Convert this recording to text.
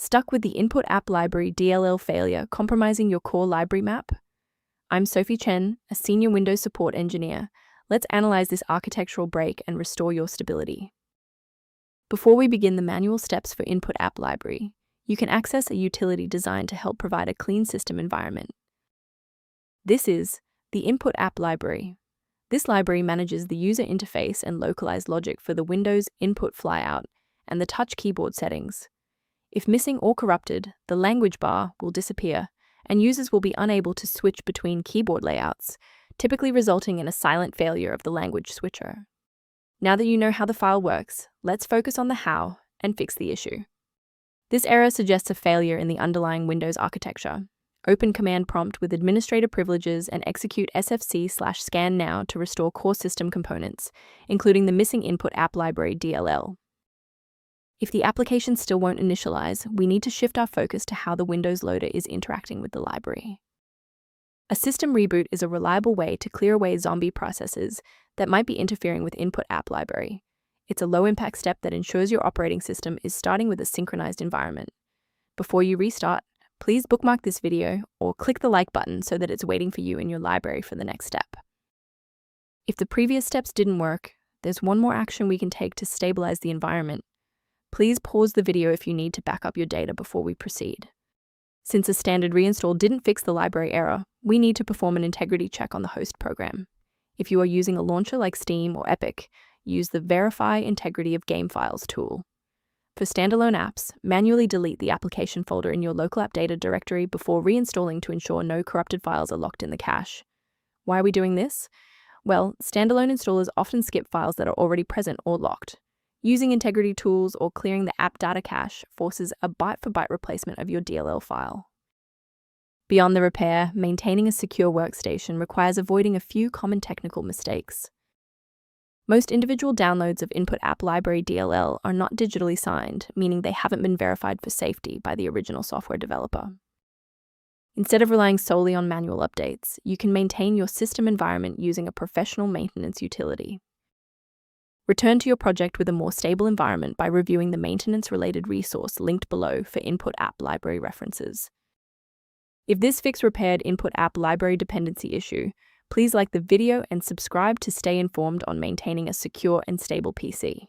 Stuck with the Inputapp Library DLL failure compromising your core library map? I'm Sophie Chen, a senior Windows support engineer. Let's analyze this architectural break and restore your stability. Before we begin the manual steps for Inputapp Library, you can access a utility designed to help provide a clean system environment. This is the Inputapp Library. This library manages the user interface and localized logic for the Windows input flyout and the touch keyboard settings. If missing or corrupted, the language bar will disappear, and users will be unable to switch between keyboard layouts, typically resulting in a silent failure of the language switcher. Now that you know how the file works, let's focus on the how and fix the issue. This error suggests a failure in the underlying Windows architecture. Open Command Prompt with administrator privileges and execute sfc/scan now to restore core system components, including the missing Inputapp Library DLL. If the application still won't initialize, we need to shift our focus to how the Windows loader is interacting with the library. A system reboot is a reliable way to clear away zombie processes that might be interfering with Inputapp Library. It's a low-impact step that ensures your operating system is starting with a synchronized environment. Before you restart, please bookmark this video or click the like button so that it's waiting for you in your library for the next step. If the previous steps didn't work, there's one more action we can take to stabilize the environment. Please pause the video if you need to back up your data before we proceed. Since a standard reinstall didn't fix the library error, we need to perform an integrity check on the host program. If you are using a launcher like Steam or Epic, use the Verify Integrity of Game Files tool. For standalone apps, manually delete the application folder in your local app data directory before reinstalling to ensure no corrupted files are locked in the cache. Why are we doing this? Well, standalone installers often skip files that are already present or locked. Using integrity tools or clearing the app data cache forces a byte-for-byte replacement of your DLL file. Beyond the repair, maintaining a secure workstation requires avoiding a few common technical mistakes. Most individual downloads of Inputapp Library DLL are not digitally signed, meaning they haven't been verified for safety by the original software developer. Instead of relying solely on manual updates, you can maintain your system environment using a professional maintenance utility. Return to your project with a more stable environment by reviewing the maintenance-related resource linked below for Inputapp Library references. If this fix repaired Inputapp Library dependency issue, please like the video and subscribe to stay informed on maintaining a secure and stable PC.